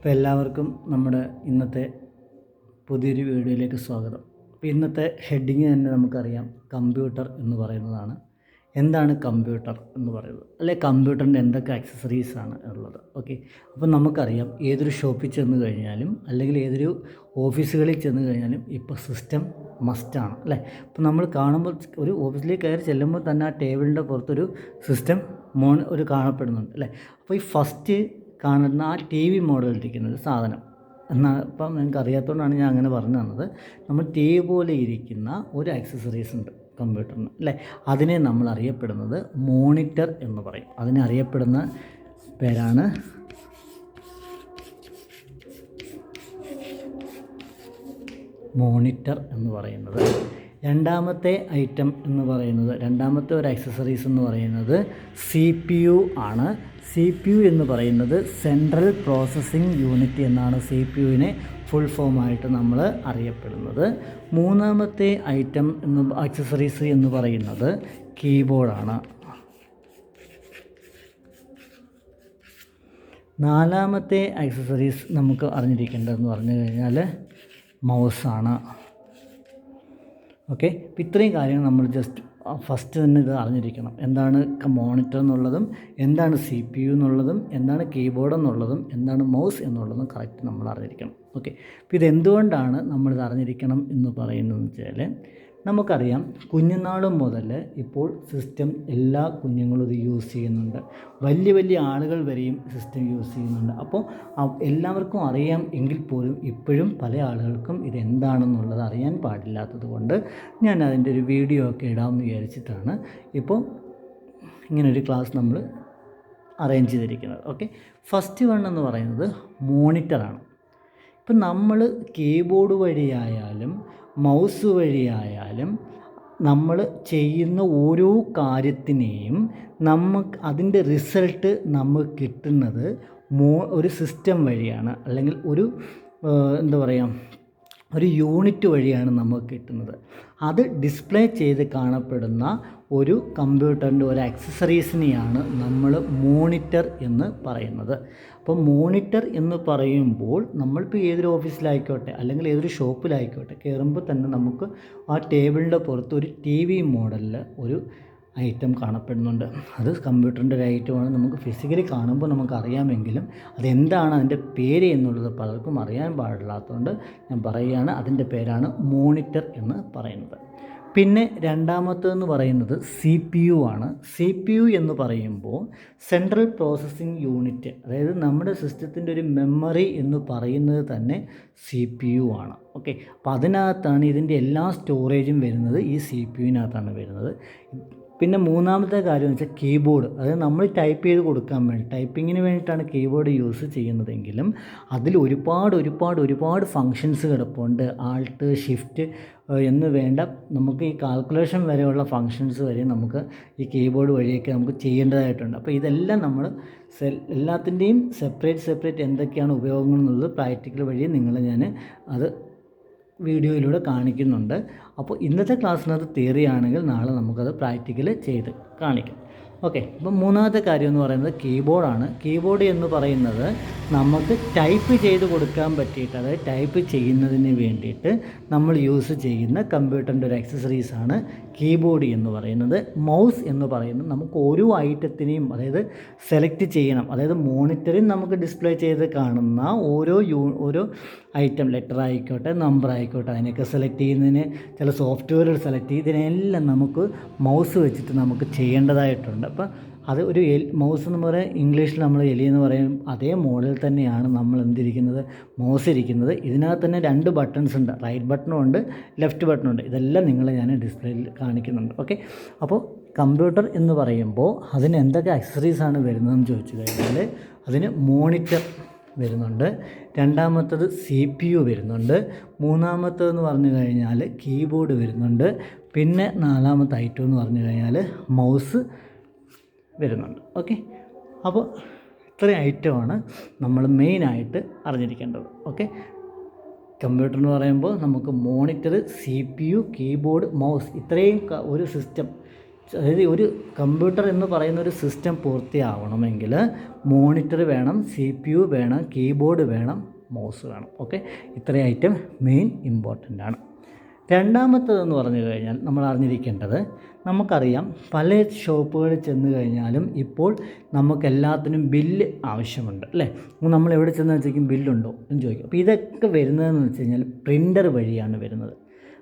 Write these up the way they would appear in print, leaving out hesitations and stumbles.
അപ്പോൾ എല്ലാവർക്കും നമ്മുടെ ഇന്നത്തെ പുതിയൊരു വീഡിയോയിലേക്ക് സ്വാഗതം. അപ്പോൾ ഇന്നത്തെ ഹെഡിങ് തന്നെ നമുക്കറിയാം, കമ്പ്യൂട്ടർ എന്ന് പറയുന്നതാണ്. എന്താണ് കമ്പ്യൂട്ടർ എന്ന് പറയുന്നത്, അല്ലെ കമ്പ്യൂട്ടറിൻ്റെ എന്തൊക്കെ ആക്സസറീസാണ് ഉള്ളത്. ഓക്കെ, അപ്പോൾ നമുക്കറിയാം ഏതൊരു ഷോപ്പിൽ ചെന്ന് കഴിഞ്ഞാലും അല്ലെങ്കിൽ ഏതൊരു ഓഫീസുകളിൽ ചെന്ന് കഴിഞ്ഞാലും ഇപ്പോൾ സിസ്റ്റം മസ്റ്റാണ് അല്ലേ. അപ്പോൾ നമ്മൾ കാണുമ്പോൾ ഒരു ഓഫീസിലേക്ക് കയറി ചെല്ലുമ്പോൾ തന്നെ ആ ടേബിളിൻ്റെ പുറത്തൊരു സിസ്റ്റം ഒരു കാണപ്പെടുന്നുണ്ട് അല്ലേ. അപ്പോൾ ഈ ഫസ്റ്റ് കാണുന്ന ആ ടി വി മോഡലിരിക്കുന്ന ഒരു സാധനം എന്നാൽ ഇപ്പം നിങ്ങൾക്ക് അറിയാത്തതുകൊണ്ടാണ് ഞാൻ അങ്ങനെ പറഞ്ഞു തന്നത്. നമ്മൾ ടി വി പോലെ ഇരിക്കുന്ന ഒരു ആക്സസറീസ് ഉണ്ട് കമ്പ്യൂട്ടറിന് അല്ലേ. അതിനെ നമ്മൾ അറിയപ്പെടുന്നത് മോണിറ്റർ എന്ന് പറയും. അതിനെ അറിയപ്പെടുന്ന പേരാണ് മോണിറ്റർ എന്ന് പറയുന്നത്. രണ്ടാമത്തെ ഐറ്റം എന്ന് പറയുന്നത്, രണ്ടാമത്തെ ഒരു ആക്സസറീസ് എന്ന് പറയുന്നത് CPU ആണ്. CPU എന്ന് പറയുന്നത് സെൻട്രൽ പ്രോസസ്സിംഗ് യൂണിറ്റ് എന്നാണ് CPUവിനെ ഫുൾ ഫോമായിട്ട് നമ്മൾ അറിയപ്പെടുന്നത്. മൂന്നാമത്തെ ഐറ്റം ആക്സസറീസ് എന്ന് പറയുന്നത് കീബോർഡാണ്. നാലാമത്തെ ആക്സസറീസ് നമുക്ക് അറിഞ്ഞിരിക്കേണ്ടതെന്ന് പറഞ്ഞു കഴിഞ്ഞാൽ മൗസാണ്. ഓക്കെ, അപ്പോൾ ഇത്രയും കാര്യങ്ങൾ നമ്മൾ ജസ്റ്റ് ഫസ്റ്റ് തന്നെ ഇത് അറിഞ്ഞിരിക്കണം. എന്താണ് മോണിറ്റർ എന്നുള്ളതും, എന്താണ് CPU എന്നുള്ളതും, എന്താണ് കീബോർഡ് എന്നുള്ളതും, എന്താണ് മൗസ് എന്നുള്ളതും കറക്റ്റ് നമ്മൾ അറിഞ്ഞിരിക്കണം. ഓക്കെ, അപ്പോൾ ഇതെന്തുകൊണ്ടാണ് നമ്മളിത് അറിഞ്ഞിരിക്കണം എന്ന് പറയുന്നതെന്ന് വെച്ചാൽ, നമുക്കറിയാം കുഞ്ഞുനാൾ മുതൽ ഇപ്പോൾ സിസ്റ്റം എല്ലാ കുഞ്ഞുങ്ങളും ഇത് യൂസ് ചെയ്യുന്നുണ്ട്. വലിയ വലിയ ആളുകൾ വരെയും സിസ്റ്റം യൂസ് ചെയ്യുന്നുണ്ട്. അപ്പോൾ എല്ലാവർക്കും അറിയാം എങ്കിൽ പോലും ഇപ്പോഴും പല ആളുകൾക്കും ഇതെന്താണെന്നുള്ളത് അറിയാൻ പാടില്ലാത്തത് കൊണ്ട് ഞാൻ അതിൻ്റെ ഒരു വീഡിയോ ഒക്കെ ഇടാമെന്ന് വിചാരിച്ചിട്ടാണ് ഇപ്പോൾ ഇങ്ങനൊരു ക്ലാസ് നമ്മൾ അറേഞ്ച് ചെയ്തിരിക്കുന്നത്. ഓക്കെ, ഫസ്റ്റ് വൺ എന്ന് പറയുന്നത് മോണിറ്ററാണ്. ഇപ്പം നമ്മൾ കീബോർഡ് വഴിയായാലും മൗസ് വഴിയായാലും നമ്മൾ ചെയ്യുന്ന ഓരോ കാര്യത്തിനെയും നമുക്ക് അതിൻ്റെ റിസൾട്ട് നമുക്ക് കിട്ടുന്നത് ഒരു സിസ്റ്റം വഴിയാണ്, അല്ലെങ്കിൽ ഒരു എന്താ പറയുക, ഒരു യൂണിറ്റ് വഴിയാണ് നമുക്ക് കിട്ടുന്നത്. അത് ഡിസ്പ്ലേ ചെയ്ത് കാണപ്പെടുന്ന ഒരു കമ്പ്യൂട്ടറിൻ്റെ ഒരു ആക്സസറീസിനെയാണ് നമ്മൾ മോണിറ്റർ എന്ന് പറയുന്നത്. അപ്പോൾ മോണിറ്റർ എന്ന് പറയുമ്പോൾ നമ്മളിപ്പോൾ ഏതൊരു ഓഫീസിലായിക്കോട്ടെ അല്ലെങ്കിൽ ഏതൊരു ഷോപ്പിലായിക്കോട്ടെ കയറുമ്പോൾ തന്നെ നമുക്ക് ആ ടേബിളിൻ്റെ പുറത്ത് ഒരു TV മോഡലിൽ ഒരു ഐറ്റം കാണപ്പെടുന്നുണ്ട്. അത് കമ്പ്യൂട്ടറിൻ്റെ ഒരു ഐറ്റമാണ്. നമുക്ക് ഫിസിക്കലി കാണുമ്പോൾ നമുക്കറിയാമെങ്കിലും അതെന്താണ് അതിൻ്റെ പേര് എന്നുള്ളത് പലർക്കും അറിയാൻ പാടില്ലാത്തതുകൊണ്ട് ഞാൻ പറയുകയാണ്, അതിൻ്റെ പേരാണ് മോണിറ്റർ എന്ന് പറയുന്നത്. പിന്നെ രണ്ടാമത്തേതെന്ന് പറയുന്നത് CPU ആണ്. CPU എന്ന് പറയുമ്പോൾ സെൻട്രൽ പ്രോസസ്സിംഗ് യൂണിറ്റ്, അതായത് നമ്മുടെ സിസ്റ്റത്തിൻ്റെ ഒരു മെമ്മറി എന്ന് പറയുന്നത് തന്നെ CPU ആണ്. ഓക്കെ, അപ്പോൾ അതിനകത്താണ് ഇതിൻ്റെ എല്ലാ സ്റ്റോറേജും വരുന്നത്, ഈ CPUവിനകത്താണ് വരുന്നത്. പിന്നെ മൂന്നാമത്തെ കാര്യം എന്ന് വെച്ചാൽ കീബോർഡ്. അതായത് നമ്മൾ ടൈപ്പ് ചെയ്ത് കൊടുക്കാൻ വേണ്ടി, ടൈപ്പിങ്ങിന് വേണ്ടിയിട്ടാണ് കീബോർഡ് യൂസ് ചെയ്യുന്നതെങ്കിലും അതിൽ ഒരുപാട് ഫങ്ഷൻസ് കിടപ്പുണ്ട്. ആൾട്ട്, ഷിഫ്റ്റ് എന്ന് വേണ്ട നമുക്ക് ഈ കാൽക്കുലേഷൻ വരെയുള്ള ഫങ്ഷൻസ് വരെ നമുക്ക് ഈ കീബോർഡ് വഴിയൊക്കെ നമുക്ക് ചെയ്യേണ്ടതായിട്ടുണ്ട്. അപ്പോൾ ഇതെല്ലാം നമ്മൾ എല്ലാത്തിൻ്റെയും സെപ്പറേറ്റ് എന്തൊക്കെയാണ് ഉപയോഗങ്ങൾ എന്നുള്ളത് പ്രാക്ടിക്കൽ വഴി ഞാൻ അത് വീഡിയോയിലൂടെ കാണിക്കുന്നുണ്ട്. അപ്പോൾ ഇന്നത്തെ ക്ലാസ്സിനകത്ത് തിയറി ആണെങ്കിൽ നാളെ നമുക്കത് പ്രാക്ടിക്കൽ ചെയ്ത് കാണിക്കാം. ഓക്കെ, അപ്പം മൂന്നാമത്തെ കാര്യം എന്ന് പറയുന്നത് കീബോർഡാണ്. കീബോർഡ് എന്ന് പറയുന്നത് നമുക്ക് ടൈപ്പ് ചെയ്ത് കൊടുക്കാൻ പറ്റിയിട്ട്, അതായത് ടൈപ്പ് ചെയ്യുന്നതിന് വേണ്ടിയിട്ട് നമ്മൾ യൂസ് ചെയ്യുന്ന കമ്പ്യൂട്ടറിൻ്റെ ഒരു ആക്സസറീസാണ് കീബോർഡ് എന്ന് പറയുന്നത്. മൗസ് എന്ന് പറയുന്നത് നമുക്ക് ഓരോ ഐറ്റത്തിനെയും അതായത് സെലക്ട് ചെയ്യണം. അതായത് മോണിറ്ററിൽ നമുക്ക് ഡിസ്പ്ലേ ചെയ്ത് കാണുന്ന ഓരോ ഐറ്റം, ലെറ്റർ ആയിക്കോട്ടെ നമ്പർ ആയിക്കോട്ടെ, അതിനൊക്കെ സെലക്ട് ചെയ്യുന്നതിന് ചില സോഫ്റ്റ്വെയറുകൾ സെലക്ട് ചെയ്ത് ഇതിനെല്ലാം നമുക്ക് മൗസ് വെച്ചിട്ട് നമുക്ക് ചെയ്യേണ്ടതായിട്ടുണ്ട്. അപ്പം അത് ഒരു മൗസ് എന്ന് പറയാൻ ഇംഗ്ലീഷിൽ നമ്മൾ എലി എന്ന് പറയും. അതേ മോഡൽ തന്നെയാണ് നമ്മൾ എന്തിരിക്കുന്നത്, മൗസ് ഇരിക്കുന്നത്. ഇതിനകത്ത് തന്നെ 2 ബട്ടൺസ് ഉണ്ട്, റൈറ്റ് ബട്ടണും ഉണ്ട്, ലെഫ്റ്റ് ബട്ടണും ഉണ്ട്. ഇതെല്ലാം ഞാൻ ഡിസ്പ്ലേയിൽ കാണിക്കുന്നുണ്ട്. ഓക്കെ, അപ്പോൾ കമ്പ്യൂട്ടർ എന്ന് പറയുമ്പോൾ അതിന് എന്തൊക്കെ ആക്സസറീസാണ് വരുന്നതെന്ന് ചോദിച്ചു കഴിഞ്ഞാൽ അതിന് മോണിറ്റർ വരുന്നുണ്ട്, രണ്ടാമത്തത് CPU വരുന്നുണ്ട്, മൂന്നാമത്തതെന്ന് പറഞ്ഞു കഴിഞ്ഞാൽ കീബോർഡ് വരുന്നുണ്ട്, പിന്നെ നാലാമത്തെ ഐറ്റം എന്ന് പറഞ്ഞു കഴിഞ്ഞാൽ മൗസ് വരുന്നുണ്ട്. ഓക്കെ, അപ്പോൾ ഇത്രയും ഐറ്റമാണ് നമ്മൾ മെയിനായിട്ട് അറിഞ്ഞിരിക്കേണ്ടത്. ഓക്കെ, കമ്പ്യൂട്ടർ എന്ന് പറയുമ്പോൾ നമുക്ക് മോണിറ്റർ, CPU, കീബോർഡ്, മൗസ്, ഇത്രയും ഒരു സിസ്റ്റം അതായത് ഒരു കമ്പ്യൂട്ടർ എന്ന് പറയുന്ന ഒരു സിസ്റ്റം പൂർത്തിയാവണമെങ്കിൽ മോണിറ്റർ വേണം, CPU വേണം, കീബോർഡ് വേണം, മൗസ് വേണം. ഓക്കെ, ഇത്രയും ഐറ്റം മെയിൻ ഇമ്പോർട്ടൻ്റ് ആണ്. രണ്ടാമത്തേതെന്ന് പറഞ്ഞു കഴിഞ്ഞാൽ നമ്മൾ അറിഞ്ഞിരിക്കേണ്ടത്, നമുക്കറിയാം പല ഷോപ്പുകളിൽ ചെന്ന് കഴിഞ്ഞാലും ഇപ്പോൾ നമുക്കെല്ലാത്തിനും ബില്ല് ആവശ്യമുണ്ട് അല്ലേ. നമ്മൾ എവിടെ ചെന്ന് വെച്ചേക്കും ബില്ലുണ്ടോ എന്ന് ചോദിക്കും. അപ്പോൾ ഇതൊക്കെ വരുന്നതെന്ന് വെച്ച് കഴിഞ്ഞാൽ പ്രിൻ്റർ വഴിയാണ് വരുന്നത്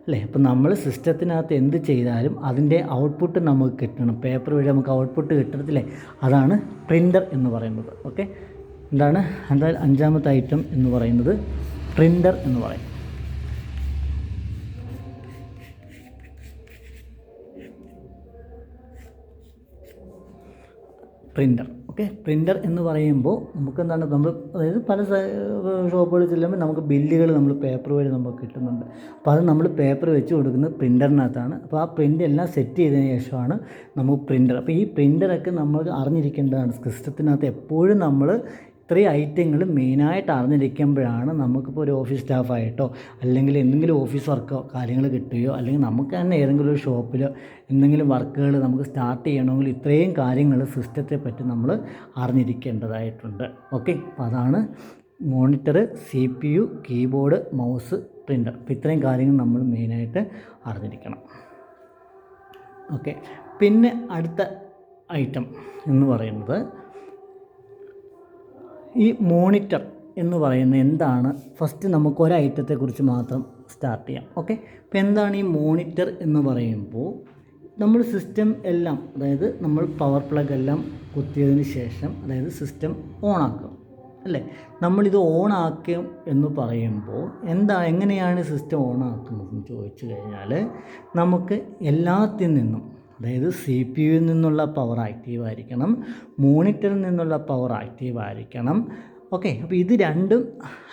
അല്ലേ. അപ്പോൾ നമ്മൾ സിസ്റ്റത്തിനകത്ത് എന്ത് ചെയ്താലും അതിൻ്റെ ഔട്ട്പുട്ട് നമുക്ക് കിട്ടണം. പേപ്പർ വഴി നമുക്ക് ഔട്ട്പുട്ട് കിട്ടത്തില്ലേ, അതാണ് പ്രിൻ്റർ എന്ന് പറയുന്നത്. ഓക്കെ, എന്താണ് എന്തായാലും അഞ്ചാമത്തെ ഐറ്റം എന്ന് പറയുന്നത് പ്രിൻ്റർ എന്ന് പറയും. പ്രിൻ്റർ. ഓക്കെ, പ്രിൻ്റർ എന്ന് പറയുമ്പോൾ നമുക്കെന്താണ്, നമ്മൾ അതായത് പല ഷോപ്പുകളിൽ ചെല്ലുമ്പോൾ നമുക്ക് ബില്ലുകൾ നമ്മൾ പേപ്പർ വഴി നമുക്ക് കിട്ടുന്നുണ്ട്. അപ്പോൾ അത് നമ്മൾ പേപ്പർ വെച്ച് കൊടുക്കുന്നത് പ്രിൻ്ററിനകത്താണ്. അപ്പോൾ ആ പ്രിൻ്റ് എല്ലാം സെറ്റ് ചെയ്തതിന് ശേഷമാണ് നമുക്ക് പ്രിൻ്റർ. അപ്പോൾ ഈ പ്രിൻ്ററൊക്കെ നമ്മൾ അറിഞ്ഞിരിക്കേണ്ടതാണ്. സിസ്റ്റത്തിനകത്ത് എപ്പോഴും നമ്മൾ ഇത്രയും ഐറ്റങ്ങൾ മെയിനായിട്ട് അറിഞ്ഞിരിക്കുമ്പോഴാണ് നമുക്കിപ്പോൾ ഒരു ഓഫീസ് സ്റ്റാഫായിട്ടോ അല്ലെങ്കിൽ എന്തെങ്കിലും ഓഫീസ് വർക്കോ കാര്യങ്ങൾ കിട്ടുകയോ അല്ലെങ്കിൽ നമുക്ക് തന്നെ ഏതെങ്കിലും ഒരു ഷോപ്പിലോ എന്തെങ്കിലും വർക്കുകൾ നമുക്ക് സ്റ്റാർട്ട് ചെയ്യണമെങ്കിൽ ഇത്രയും കാര്യങ്ങൾ സിസ്റ്റത്തെ പറ്റി നമ്മൾ അറിഞ്ഞിരിക്കേണ്ടതായിട്ടുണ്ട്. ഓക്കെ, അപ്പോൾ അതാണ് monitor, CPU, keyboard, mouse, printer. അപ്പോൾ ഇത്രയും കാര്യങ്ങൾ നമ്മൾ മെയിനായിട്ട് അറിഞ്ഞിരിക്കണം. ഓക്കെ, പിന്നെ അടുത്ത ഐറ്റം എന്ന് പറയുന്നത് ഈ മോണിറ്റർ എന്ന് പറയുന്നത് എന്താണ്. ഫസ്റ്റ് നമുക്ക് ഒരു ഐറ്റത്തെക്കുറിച്ച് മാത്രം സ്റ്റാർട്ട് ചെയ്യാം. ഓക്കെ, അപ്പോൾ എന്താണ് ഈ മോണിറ്റർ എന്ന് പറയുമ്പോൾ, നമ്മൾ സിസ്റ്റം എല്ലാം, അതായത് നമ്മൾ പവർ പ്ലഗ് എല്ലാം കുത്തിയതിന് ശേഷം, അതായത് സിസ്റ്റം ഓണാക്കും അല്ലേ. നമ്മളിത് ഓണാക്കും എന്ന് പറയുമ്പോൾ എങ്ങനെയാണ് സിസ്റ്റം ഓണാക്കുന്നതെന്ന് ചോദിച്ചു കഴിഞ്ഞാൽ, നമുക്ക് എല്ലാത്തിൽ നിന്നും, അതായത് CPUവിൽ നിന്നുള്ള പവർ ആക്റ്റീവ് ആയിരിക്കണം, മോണിറ്ററിൽ നിന്നുള്ള പവർ ആക്റ്റീവ് ആയിരിക്കണം. ഓക്കെ, അപ്പോൾ ഇത് രണ്ടും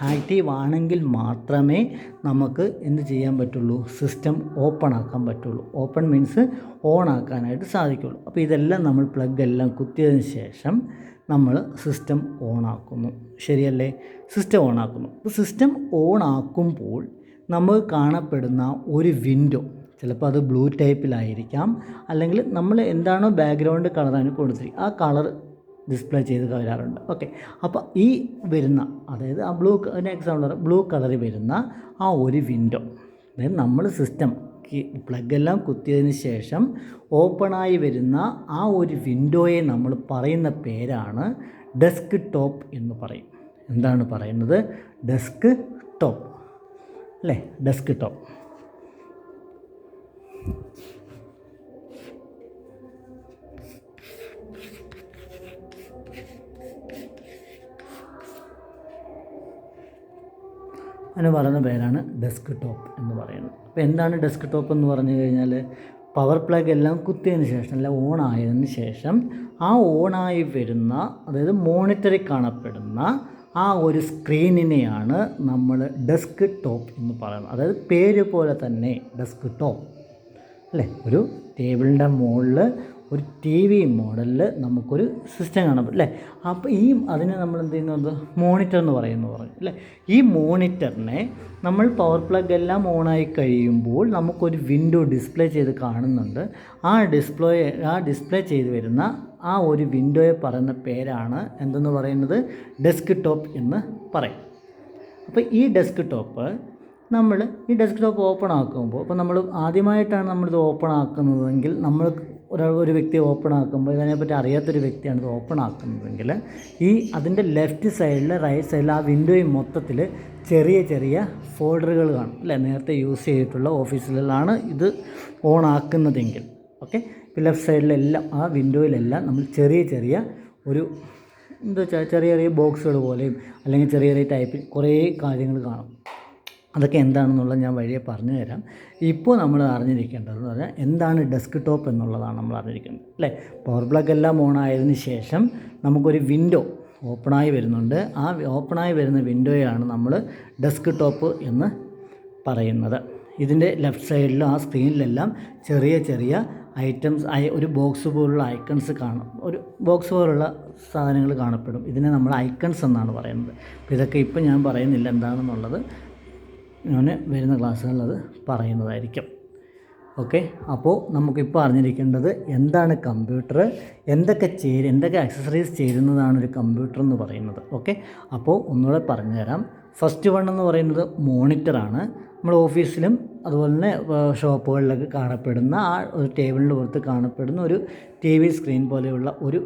ആക്റ്റീവ് ആണെങ്കിൽ മാത്രമേ നമുക്ക് എന്ത് ചെയ്യാൻ പറ്റുള്ളൂ, സിസ്റ്റം ഓപ്പൺ ആക്കാൻ പറ്റുള്ളൂ. ഓപ്പൺ മീൻസ് ഓൺ ആക്കാനായിട്ട് സാധിക്കുള്ളൂ. അപ്പോൾ ഇതെല്ലാം നമ്മൾ പ്ലഗ് എല്ലാം കുത്തിയതിന് ശേഷം നമ്മൾ സിസ്റ്റം ഓൺ ആക്കുന്നു. ശരിയല്ലേ, സിസ്റ്റം ഓൺ ആക്കുന്നു. അപ്പോൾ സിസ്റ്റം ഓൺ ആക്കുമ്പോൾ നമുക്ക് കാണപ്പെടുന്ന ഒരു വിൻഡോ, ചിലപ്പോൾ അത് ബ്ലൂ ടൈപ്പിലായിരിക്കാം, അല്ലെങ്കിൽ നമ്മൾ എന്താണോ ബാക്ക്ഗ്രൗണ്ട് കളറാണ് കൊടുത്തിരിക്കുക ആ കളർ ഡിസ്പ്ലേ ചെയ്ത് വരാറുണ്ട്. ഓക്കെ, അപ്പോൾ ഈ വരുന്ന, അതായത് ആ എക്സാമ്പിൾ ബ്ലൂ കളറിൽ വരുന്ന ആ ഒരു വിൻഡോ, അതായത് നമ്മൾ സിസ്റ്റം പ്ലഗ് എല്ലാം കുത്തിയതിന് ശേഷം ഓപ്പണായി വരുന്ന ആ ഒരു വിൻഡോയെ നമ്മൾ പറയുന്ന പേരാണ് ഡെസ്ക് ടോപ്പ് എന്ന് പറയും. എന്താണ് പറയുന്നത്, ഡെസ്ക് ടോപ്പ് അല്ലേ, ഡെസ്ക് ടോപ്പ്. അതിന് പറയുന്ന പേരാണ് ഡെസ്ക് ടോപ്പ് എന്ന് പറയുന്നത്. അപ്പോൾ എന്താണ് ഡെസ്ക് ടോപ്പ് എന്ന് പറഞ്ഞു കഴിഞ്ഞാൽ, പവർ പ്ലഗ് എല്ലാം കുത്തിയതിന് ശേഷം, എല്ലാം ഓൺ ആയതിന് ശേഷം ആ ഓണായി വരുന്ന, അതായത് മോണിറ്ററിൽ കാണപ്പെടുന്ന ആ ഒരു സ്ക്രീനിനെയാണ് നമ്മൾ ഡെസ്ക് ടോപ്പ് എന്ന് പറയുന്നത്. അതായത് പേര് പോലെ തന്നെ ഡെസ്ക് ടോപ്പ് അല്ലേ, ഒരു ടേബിളിൻ്റെ മുകളിൽ ഒരു TV മോഡലിൽ നമുക്കൊരു സിസ്റ്റം കാണാൻ പറ്റും അല്ലേ. അപ്പോൾ അതിനെ നമ്മൾ എന്ത് ചെയ്യുന്നത്, മോണിറ്റർ എന്ന് പറഞ്ഞു അല്ലേ. ഈ മോണിറ്ററിനെ നമ്മൾ പവർ പ്ലഗ് എല്ലാം ഓണായി കഴിയുമ്പോൾ നമുക്കൊരു വിൻഡോ ഡിസ്പ്ലേ ചെയ്ത് കാണുന്നുണ്ട്. ആ ഡിസ്പ്ലേ ചെയ്ത് വരുന്ന ആ ഒരു വിൻഡോയെ പറയുന്ന പേരാണ് എന്തെന്ന് പറയുന്നത്, ഡെസ്ക് ടോപ്പ് എന്ന് പറയും. അപ്പോൾ ഈ ഡെസ്ക് ടോപ്പ് ഓപ്പൺ ആക്കുമ്പോൾ, ഇപ്പോൾ നമ്മൾ ആദ്യമായിട്ടാണ് നമ്മളിത് ഓപ്പൺ ആക്കുന്നതെങ്കിൽ, നമ്മൾ ഒരു വ്യക്തി ഓപ്പൺ ആക്കുമ്പോൾ ഇതിനെപ്പറ്റി അറിയാത്തൊരു വ്യക്തിയാണ് ഇത് ഓപ്പൺ ആക്കുന്നതെങ്കിൽ, അതിൻ്റെ ലെഫ്റ്റ് സൈഡിൽ റൈറ്റ് സൈഡിൽ ആ വിൻഡോയിൽ മൊത്തത്തിൽ ചെറിയ ചെറിയ ഫോൾഡറുകൾ കാണും അല്ലേ. നേരത്തെ യൂസ് ചെയ്തിട്ടുള്ള ഓഫീസിലാണ് ഇത് ഓൺ ആക്കുന്നതെങ്കിൽ. ഓക്കെ, ഇപ്പോൾ ലെഫ്റ്റ് സൈഡിലെല്ലാം ആ വിൻഡോയിലെല്ലാം നമ്മൾ ചെറിയ ചെറിയ ഒരു എന്താ വെച്ചാൽ ചെറിയ ചെറിയ ബോക്സുകൾ പോലെയും അല്ലെങ്കിൽ ചെറിയ ചെറിയ ടൈപ്പിൽ കുറേ കാര്യങ്ങൾ കാണും. അതൊക്കെ എന്താണെന്നുള്ളത് ഞാൻ വഴിയെ പറഞ്ഞു തരാം. ഇപ്പോൾ നമ്മൾ അറിഞ്ഞിരിക്കേണ്ടതെന്ന് പറഞ്ഞാൽ എന്താണ് ഡെസ്ക് ടോപ്പ് എന്നുള്ളതാണ് നമ്മൾ അറിഞ്ഞിരിക്കേണ്ടത് അല്ലേ. പവർ പ്ലഗ് എല്ലാം ഓൺ ആയതിനു ശേഷം നമുക്കൊരു വിൻഡോ ഓപ്പണായി വരുന്നുണ്ട്. ആ ഓപ്പണായി വരുന്ന വിൻഡോയാണ് നമ്മൾ ഡെസ്ക് ടോപ്പ് എന്ന് പറയുന്നത്. ഇതിൻ്റെ ലെഫ്റ്റ് സൈഡിലും ആ സ്ക്രീനിലെല്ലാം ചെറിയ ചെറിയ ഐറ്റംസ്, ഒരു ബോക്സ് പോലുള്ള ഐക്കൺസ് കാണും, ഒരു ബോക്സ് പോലുള്ള സാധനങ്ങൾ കാണപ്പെടും. ഇതിനെ നമ്മൾ ഐക്കൺസ് എന്നാണ് പറയുന്നത്. അപ്പോൾ ഇതൊക്കെ ഇപ്പോൾ ഞാൻ പറയുന്നില്ല എന്താണെന്നുള്ളത്, ഞാൻ വരുന്ന ക്ലാസ്സുകളിൽ അത് പറയുന്നതായിരിക്കും. ഓക്കെ, അപ്പോൾ നമുക്കിപ്പോൾ അറിഞ്ഞിരിക്കേണ്ടത് എന്താണ് കമ്പ്യൂട്ടർ, എന്തൊക്കെ ആക്സസറീസ് ചേരുന്നതാണ് ഒരു കമ്പ്യൂട്ടർ എന്ന് പറയുന്നത്. ഓക്കെ, അപ്പോൾ ഒന്നുകൂടെ പറഞ്ഞുതരാം. ഫസ്റ്റ് വൺ എന്ന് പറയുന്നത് മോണിറ്ററാണ്. നമ്മൾ ഓഫീസിലും അതുപോലെ തന്നെ ഷോപ്പുകളിലൊക്കെ കാണപ്പെടുന്ന ആ ഒരു ടേബിളിൻ്റെ പുറത്ത് കാണപ്പെടുന്ന ഒരു TV സ്ക്രീൻ പോലെയുള്ള ഒരു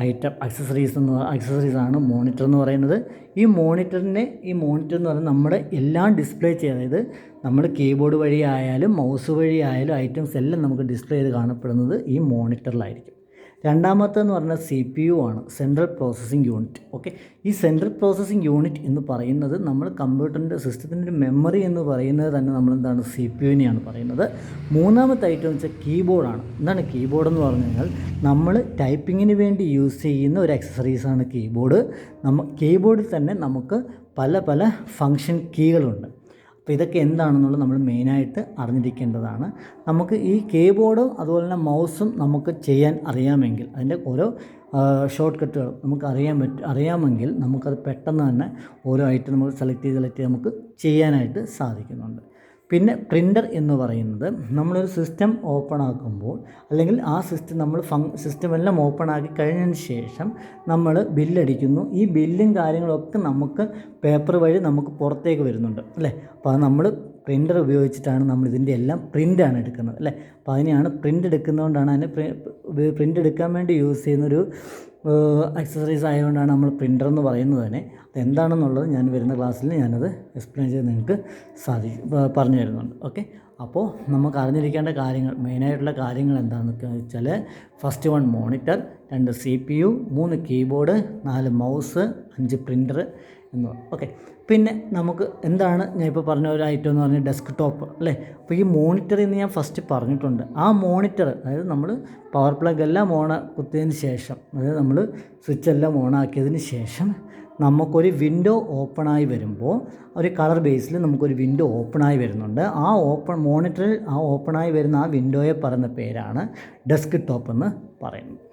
ഐറ്റം ആക്സസറീസാണ് മോണിറ്റർ എന്ന് പറയുന്നത്. ഈ മോണിറ്റർ എന്ന് പറയുന്നത് നമ്മുടെ എല്ലാം ഡിസ്പ്ലേ അതായത് നമ്മൾ കീബോർഡ് വഴി ആയാലും മൗസ് വഴി ആയാലും ഐറ്റംസ് എല്ലാം നമുക്ക് ഡിസ്പ്ലേ ചെയ്ത് കാണപ്പെടുന്നത് ഈ മോണിറ്ററിലായിരിക്കും. രണ്ടാമത്തെന്ന് പറഞ്ഞാൽ CPU ആണ്, സെൻട്രൽ പ്രോസസ്സിംഗ് യൂണിറ്റ്. ഓക്കെ, ഈ സെൻട്രൽ പ്രോസസ്സിംഗ് യൂണിറ്റ് എന്ന് പറയുന്നത് നമ്മൾ കമ്പ്യൂട്ടറിൻ്റെ സിസ്റ്റത്തിൻ്റെ ഒരു മെമ്മറി എന്ന് പറയുന്നത് തന്നെ നമ്മളെന്താണ് CPU-നെയാണ് പറയുന്നത്. മൂന്നാമത്തെ ഐറ്റം എന്ന് വെച്ചാൽ കീബോർഡാണ്. എന്താണ് കീബോർഡ് എന്ന് പറഞ്ഞു കഴിഞ്ഞാൽ നമ്മൾ ടൈപ്പിങ്ങിന് വേണ്ടി യൂസ് ചെയ്യുന്ന ഒരു ആക്സസറീസാണ് കീബോർഡ്. കീബോർഡിൽ തന്നെ നമുക്ക് പല ഫങ്ഷൻ കീകളുണ്ട്. അപ്പോൾ ഇതൊക്കെ എന്താണെന്നുള്ളത് നമ്മൾ മെയിനായിട്ട് അറിഞ്ഞിരിക്കേണ്ടതാണ്. നമുക്ക് ഈ കീബോർഡും അതുപോലെ തന്നെ മൗസും നമുക്ക് ചെയ്യാൻ അറിയാമെങ്കിൽ, അതിൻ്റെ ഓരോ ഷോർട്ട് കട്ടുകൾ നമുക്ക് അറിയാമെങ്കിൽ നമുക്കത് പെട്ടെന്ന് തന്നെ ഓരോ ഐറ്റം നമുക്ക് സെലക്ട് ചെയ്ത് നമുക്ക് ചെയ്യാനായിട്ട് സാധിക്കുന്നുണ്ട്. പിന്നെ പ്രിൻ്റർ എന്ന് പറയുന്നത് നമ്മളൊരു സിസ്റ്റം ഓപ്പൺ ആക്കുമ്പോൾ അല്ലെങ്കിൽ ആ സിസ്റ്റം എല്ലാം ഓപ്പൺ ആക്കി കഴിഞ്ഞതിന് ശേഷം നമ്മൾ ബില്ലടിക്കുന്നു. ഈ ബില്ലും കാര്യങ്ങളൊക്കെ നമുക്ക് പേപ്പർ വഴി നമുക്ക് പുറത്തേക്ക് വരുന്നുണ്ട് അല്ലേ. അപ്പോൾ അത് നമ്മൾ പ്രിൻ്റർ ഉപയോഗിച്ചിട്ടാണ് നമ്മൾ ഇതിൻ്റെ എല്ലാം പ്രിൻ്റാണ് എടുക്കുന്നത് അല്ലേ. അപ്പോൾ അതിനെയാണ് പ്രിൻ്റ് എടുക്കുന്നതുകൊണ്ടാണ് അതിനെ പ്രിൻ്റ് എടുക്കാൻ വേണ്ടി യൂസ് ചെയ്യുന്നൊരു ആക്സസറീസ് ആയതുകൊണ്ടാണ് നമ്മൾ പ്രിൻ്റർ എന്ന് പറയുന്നത് തന്നെ. അതെന്താണെന്നുള്ളത് ഞാൻ വരുന്ന ക്ലാസ്സിൽ ഞാനത് എക്സ്പ്ലെയിൻ ചെയ്ത് നിങ്ങൾക്ക് പറഞ്ഞു തരുന്നുണ്ട്. ഓക്കെ, അപ്പോൾ നമുക്ക് അറിഞ്ഞിരിക്കേണ്ട കാര്യങ്ങൾ, മെയിനായിട്ടുള്ള കാര്യങ്ങൾ എന്താണെന്നൊക്കെ വെച്ചാൽ first one monitor, 2 CPU, 3 keyboard, 4 mouse, 5 printer എന്ന്. ഓക്കെ, പിന്നെ നമുക്ക് എന്താണ് ഞാൻ ഇപ്പോൾ പറഞ്ഞ ഒരു ഐറ്റം എന്ന് പറഞ്ഞാൽ ഡെസ്ക് ടോപ്പ് അല്ലേ. അപ്പോൾ ഈ മോണിറ്റർ എന്ന് ഞാൻ ഫസ്റ്റ് പറഞ്ഞിട്ടുണ്ട്. ആ മോണിറ്റർ അതായത് നമ്മൾ പവർ പ്ലഗ് എല്ലാം കുത്തിയതിന് ശേഷം, അതായത് നമ്മൾ സ്വിച്ച് എല്ലാം ഓണാക്കിയതിന് ശേഷം നമുക്കൊരു വിൻഡോ ഓപ്പണായി വരുമ്പോൾ ഒരു കളർ ബേസിൽ നമുക്കൊരു വിൻഡോ ഓപ്പണായി വരുന്നുണ്ട്. ആ മോണിറ്ററിൽ ഓപ്പണായി വരുന്ന ആ വിൻഡോയെ പറയുന്ന പേരാണ് ഡെസ്ക് ടോപ്പ് എന്ന് പറയുന്നത്.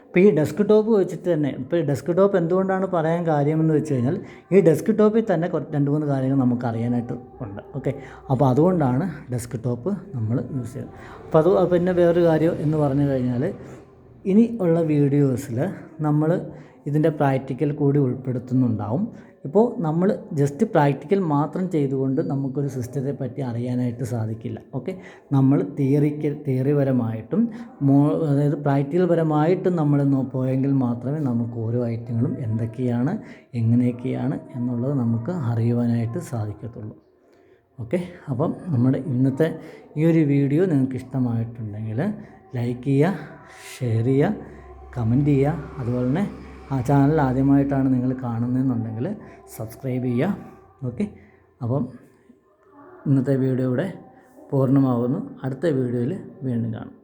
അപ്പോൾ ഈ ഡെസ്ക് ടോപ്പ് വെച്ചിട്ട് തന്നെ, ഇപ്പോൾ ഈ ഡെസ്ക് ടോപ്പ് എന്തുകൊണ്ടാണ് പറയാൻ കാര്യമെന്ന് വെച്ച് കഴിഞ്ഞാൽ ഈ ഡെസ്ക് ടോപ്പിൽ തന്നെ 2-3 കാര്യങ്ങൾ നമുക്ക് അറിയാനായിട്ട് ഉണ്ട്. ഓക്കെ, അപ്പോൾ അതുകൊണ്ടാണ് ഡെസ്ക് ടോപ്പ് നമ്മൾ യൂസ് ചെയ്യുന്നത്. അപ്പോൾ പിന്നെ വേറൊരു കാര്യം എന്ന് പറഞ്ഞു കഴിഞ്ഞാൽ ഇനി ഉള്ള വീഡിയോസിൽ നമ്മൾ ഇതിൻ്റെ പ്രാക്ടിക്കൽ കൂടി ഉൾപ്പെടുത്തുന്നുണ്ടാവും. ഇപ്പോൾ നമ്മൾ ജസ്റ്റ് പ്രാക്ടിക്കൽ മാത്രം ചെയ്തുകൊണ്ട് നമുക്കൊരു സിസ്റ്റത്തെ പറ്റി അറിയാനായിട്ട് സാധിക്കില്ല. ഓക്കെ, നമ്മൾ തിയറിപരമായിട്ടും അതായത് പ്രാക്ടിക്കൽ പരമായിട്ടും നമ്മൾ പോയെങ്കിൽ മാത്രമേ നമുക്ക് ഓരോ ഐറ്റങ്ങളും എന്തൊക്കെയാണ് എങ്ങനെയൊക്കെയാണ് എന്നുള്ളത് നമുക്ക് അറിയുവാനായിട്ട് സാധിക്കത്തുള്ളൂ. ഓക്കെ, അപ്പം നമ്മുടെ ഇന്നത്തെ ഈ ഒരു വീഡിയോ നിങ്ങൾക്ക് ഇഷ്ടമായിട്ടുണ്ടെങ്കിൽ ലൈക്ക് ചെയ്യുക, ഷെയർ ചെയ്യുക, കമൻറ്റ് ചെയ്യുക. അതുപോലെ തന്നെ ആ ചാനൽ ആദ്യമായിട്ടാണ് നിങ്ങൾ കാണുന്നതെന്നുണ്ടെങ്കിൽ സബ്സ്ക്രൈബ് ചെയ്യുക. ഓക്കെ, അപ്പം ഇന്നത്തെ വീഡിയോ ഇവിടെ പൂർണ്ണമാകുന്നു. അടുത്ത വീഡിയോയിൽ വീണ്ടും കാണാം.